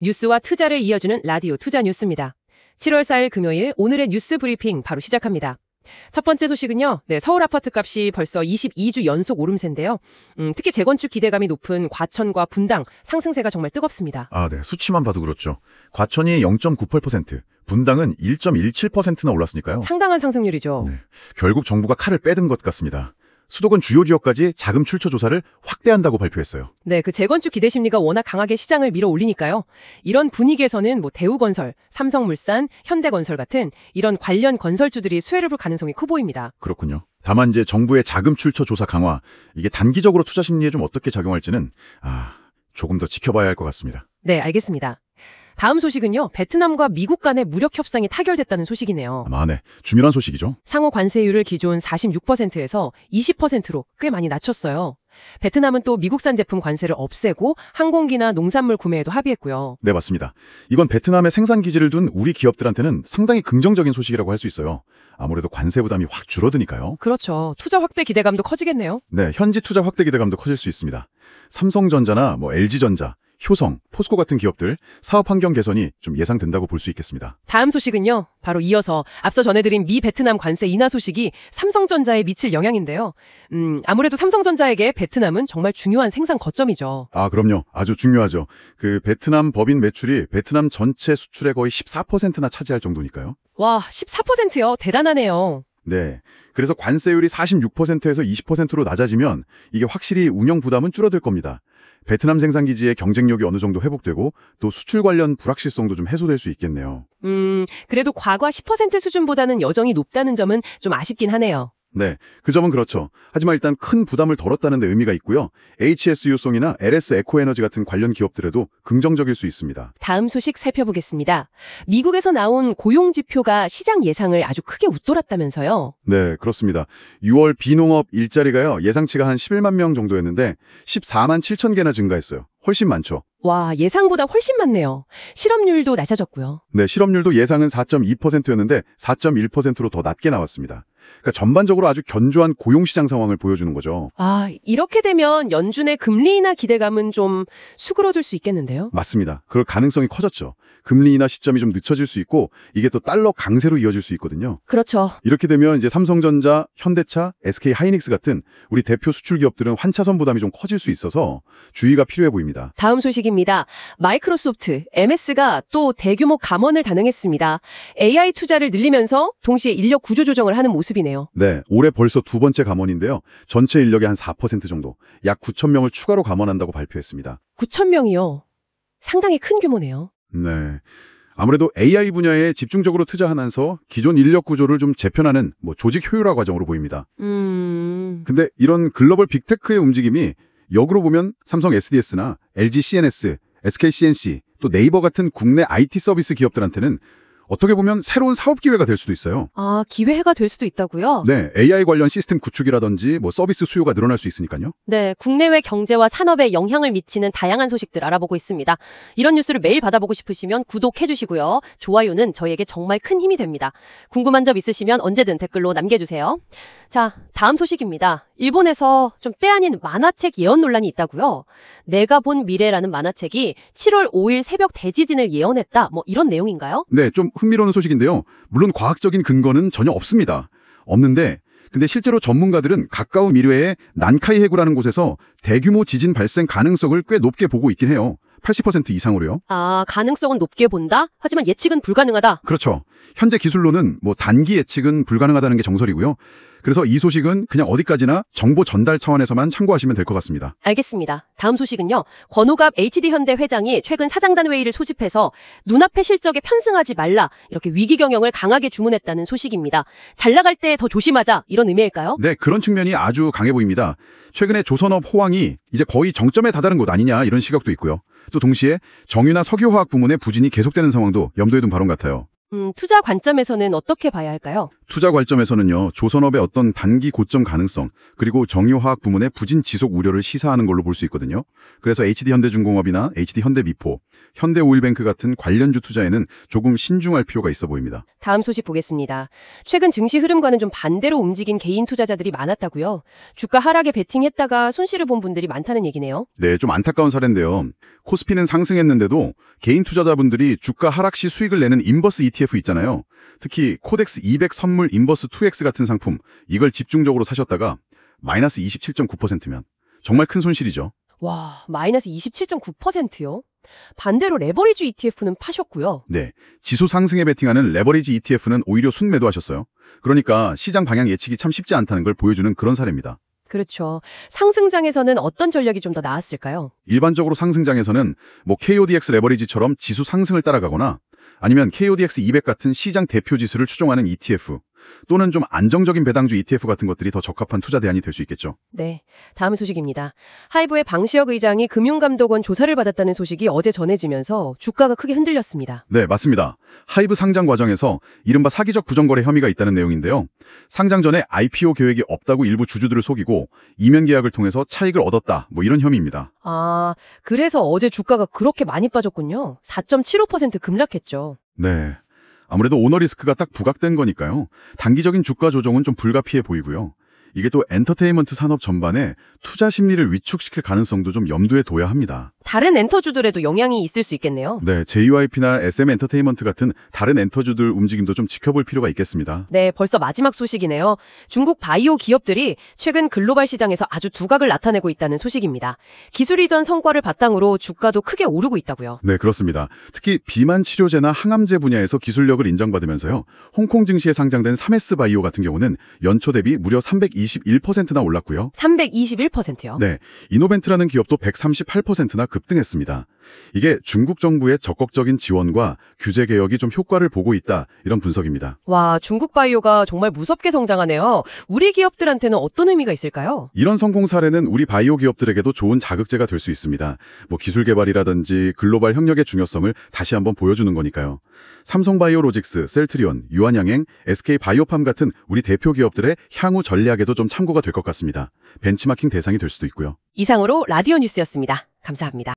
뉴스와 투자를 이어주는 라디오 투자 뉴스입니다. 7월 4일 금요일 오늘의 뉴스 브리핑 바로 시작합니다. 첫 번째 소식은요. 서울 아파트 값이 벌써 22주 연속 오름세인데요. 특히 재건축 기대감이 높은 과천과 분당 상승세가 정말 뜨겁습니다. 네. 수치만 봐도 그렇죠. 과천이 0.98%, 분당은 1.17%나 올랐으니까요. 상당한 상승률이죠. 네. 결국 정부가 칼을 빼든 것 같습니다. 수도권 주요 지역까지 자금 출처 조사를 확대한다고 발표했어요. 네, 그 재건축 기대 심리가 워낙 강하게 시장을 밀어올리니까요. 이런 분위기에서는 대우건설, 삼성물산, 현대건설 같은 이런 관련 건설주들이 수혜를 볼 가능성이 커 보입니다. 그렇군요. 다만 이제 정부의 자금 출처 조사 강화, 이게 단기적으로 투자 심리에 좀 어떻게 작용할지는 조금 더 지켜봐야 할 것 같습니다. 네, 알겠습니다. 다음 소식은요. 베트남과 미국 간의 무력 협상이 타결됐다는 소식이네요. 네. 중요한 소식이죠. 상호 관세율을 기존 46%에서 20%로 꽤 많이 낮췄어요. 베트남은 또 미국산 제품 관세를 없애고 항공기나 농산물 구매에도 합의했고요. 네, 맞습니다. 이건 베트남에 생산 기지를 둔 우리 기업들한테는 상당히 긍정적인 소식이라고 할 수 있어요. 아무래도 관세 부담이 확 줄어드니까요. 그렇죠. 투자 확대 기대감도 커지겠네요. 네, 현지 투자 확대 기대감도 커질 수 있습니다. 삼성전자나 LG전자, 효성, 포스코 같은 기업들 사업 환경 개선이 좀 예상된다고 볼 수 있겠습니다. 다음 소식은요. 바로 이어서 앞서 전해드린 미 베트남 관세 인하 소식이 삼성전자에 미칠 영향인데요. 아무래도 삼성전자에게 베트남은 정말 중요한 생산 거점이죠. 그럼요. 아주 중요하죠. 그 베트남 법인 매출이 베트남 전체 수출의 거의 14%나 차지할 정도니까요. 와, 14%요? 대단하네요. 네. 그래서 관세율이 46%에서 20%로 낮아지면 이게 확실히 운영 부담은 줄어들 겁니다. 베트남 생산기지의 경쟁력이 어느 정도 회복되고 또 수출 관련 불확실성도 좀 해소될 수 있겠네요. 그래도 과거 10% 수준보다는 여전히 높다는 점은 좀 아쉽긴 하네요. 네, 그 점은 그렇죠. 하지만 일단 큰 부담을 덜었다는 데 의미가 있고요. HS유송이나 LS 에코에너지 같은 관련 기업들에도 긍정적일 수 있습니다. 다음 소식 살펴보겠습니다. 미국에서 나온 고용지표가 시장 예상을 아주 크게 웃돌았다면서요. 네, 그렇습니다. 6월 비농업 일자리가요. 예상치가 한 11만 명 정도였는데 14만 7천 개나 증가했어요. 훨씬 많죠. 와, 예상보다 훨씬 많네요. 실업률도 낮아졌고요. 네, 실업률도 예상은 4.2%였는데 4.1%로 더 낮게 나왔습니다. 그러니까 전반적으로 아주 견조한 고용시장 상황을 보여주는 거죠. 이렇게 되면 연준의 금리 인하 기대감은 좀 수그러들 수 있겠는데요? 맞습니다. 그럴 가능성이 커졌죠. 금리 인하 시점이 좀 늦춰질 수 있고 이게 또 달러 강세로 이어질 수 있거든요. 그렇죠. 이렇게 되면 이제 삼성전자, 현대차, SK 하이닉스 같은 우리 대표 수출 기업들은 환차선 부담이 좀 커질 수 있어서 주의가 필요해 보입니다. 다음 소식입니다. 마이크로소프트, MS가 또 대규모 감원을 단행했습니다. AI 투자를 늘리면서 동시에 인력 구조 조정을 하는 모습이네요. 네, 올해 벌써 두 번째 감원인데요. 전체 인력의 한 4% 정도, 약 9천 명을 추가로 감원한다고 발표했습니다. 9천 명이요. 상당히 큰 규모네요. 네. 아무래도 AI 분야에 집중적으로 투자하면서 기존 인력 구조를 좀 재편하는 조직 효율화 과정으로 보입니다. 근데 이런 글로벌 빅테크의 움직임이 역으로 보면 삼성 SDS나 LG CNS, SK CNC, 또 네이버 같은 국내 IT 서비스 기업들한테는 어떻게 보면 새로운 사업 기회가 될 수도 있어요. 기회가 될 수도 있다고요? 네, AI 관련 시스템 구축이라든지 서비스 수요가 늘어날 수 있으니까요. 네, 국내외 경제와 산업에 영향을 미치는 다양한 소식들 알아보고 있습니다. 이런 뉴스를 매일 받아보고 싶으시면 구독해주시고요. 좋아요는 저희에게 정말 큰 힘이 됩니다. 궁금한 점 있으시면 언제든 댓글로 남겨주세요. 자, 다음 소식입니다. 일본에서 좀 때 아닌 만화책 예언 논란이 있다고요? 내가 본 미래라는 만화책이 7월 5일 새벽 대지진을 예언했다. 이런 내용인가요? 네, 좀 흥미로운 소식인데요. 물론 과학적인 근거는 전혀 없습니다. 없는데 근데 실제로 전문가들은 가까운 미래에 난카이 해구라는 곳에서 대규모 지진 발생 가능성을 꽤 높게 보고 있긴 해요. 80% 이상으로요. 가능성은 높게 본다? 하지만 예측은 불가능하다. 그렇죠. 현재 기술로는 단기 예측은 불가능하다는 게 정설이고요. 그래서 이 소식은 그냥 어디까지나 정보 전달 차원에서만 참고하시면 될 것 같습니다. 알겠습니다. 다음 소식은요. 권오갑 HD현대 회장이 최근 사장단 회의를 소집해서 눈앞의 실적에 편승하지 말라 이렇게 위기 경영을 강하게 주문했다는 소식입니다. 잘 나갈 때 더 조심하자 이런 의미일까요? 네, 그런 측면이 아주 강해 보입니다. 최근에 조선업 호황이 이제 거의 정점에 다다른 것 아니냐 이런 시각도 있고요. 또 동시에 정유나 석유화학 부문의 부진이 계속되는 상황도 염두에 둔 발언 같아요. 투자 관점에서는 어떻게 봐야 할까요? 투자 관점에서는요, 조선업의 어떤 단기 고점 가능성, 그리고 정유화학 부문의 부진 지속 우려를 시사하는 걸로 볼 수 있거든요. 그래서 HD현대중공업이나 HD현대미포, 현대오일뱅크 같은 관련주 투자에는 조금 신중할 필요가 있어 보입니다. 다음 소식 보겠습니다. 최근 증시 흐름과는 좀 반대로 움직인 개인 투자자들이 많았다고요. 주가 하락에 베팅했다가 손실을 본 분들이 많다는 얘기네요. 네, 좀 안타까운 사례인데요. 코스피는 상승했는데도 개인 투자자분들이 주가 하락 시 수익을 내는 인버스 ETF 있잖아요. 특히 코덱스 200 선물 인버스 2X 같은 상품, 이걸 집중적으로 사셨다가 마이너스 27.9%면 정말 큰 손실이죠. 와, 마이너스 27.9%요? 반대로 레버리지 ETF는 파셨고요. 네, 지수 상승에 베팅하는 레버리지 ETF는 오히려 순매도하셨어요. 그러니까 시장 방향 예측이 참 쉽지 않다는 걸 보여주는 그런 사례입니다. 그렇죠. 상승장에서는 어떤 전략이 좀 더 나았을까요? 일반적으로 상승장에서는 KODX 레버리지처럼 지수 상승을 따라가거나 아니면 KODX 200 같은 시장 대표 지수를 추종하는 ETF 또는 좀 안정적인 배당주 ETF 같은 것들이 더 적합한 투자 대안이 될 수 있겠죠. 네, 다음 소식입니다. 하이브의 방시혁 의장이 금융감독원 조사를 받았다는 소식이 어제 전해지면서 주가가 크게 흔들렸습니다. 네, 맞습니다. 하이브 상장 과정에서 이른바 사기적 부정거래 혐의가 있다는 내용인데요. 상장 전에 IPO 계획이 없다고 일부 주주들을 속이고 이면 계약을 통해서 차익을 얻었다, 이런 혐의입니다. 아, 그래서 어제 주가가 그렇게 많이 빠졌군요. 4.75% 급락했죠. 네. 아무래도 오너 리스크가 딱 부각된 거니까요. 단기적인 주가 조정은 좀 불가피해 보이고요. 이게 또 엔터테인먼트 산업 전반에 투자 심리를 위축시킬 가능성도 좀 염두에 둬야 합니다. 다른 엔터주들에도 영향이 있을 수 있겠네요. 네, JYP나 SM 엔터테인먼트 같은 다른 엔터주들 움직임도 좀 지켜볼 필요가 있겠습니다. 네, 벌써 마지막 소식이네요. 중국 바이오 기업들이 최근 글로벌 시장에서 아주 두각을 나타내고 있다는 소식입니다. 기술 이전 성과를 바탕으로 주가도 크게 오르고 있다고요. 네, 그렇습니다. 특히 비만 치료제나 항암제 분야에서 기술력을 인정받으면서요. 홍콩 증시에 상장된 3S 바이오 같은 경우는 연초 대비 무려 321%나 올랐고요. 321%요? 네, 이노벤트라는 기업도 138%나 급등했습니다. 이게 중국 정부의 적극적인 지원과 규제 개혁이 좀 효과를 보고 있다, 이런 분석입니다. 와, 중국 바이오가 정말 무섭게 성장하네요. 우리 기업들한테는 어떤 의미가 있을까요? 이런 성공 사례는 우리 바이오 기업들에게도 좋은 자극제가 될 수 있습니다. 기술 개발이라든지 글로벌 협력의 중요성을 다시 한번 보여주는 거니까요. 삼성바이오로직스, 셀트리온, 유한양행, SK바이오팜 같은 우리 대표 기업들의 향후 전략에도 좀 참고가 될 것 같습니다. 벤치마킹 대상이 될 수도 있고요. 이상으로 라디오 뉴스였습니다. 감사합니다.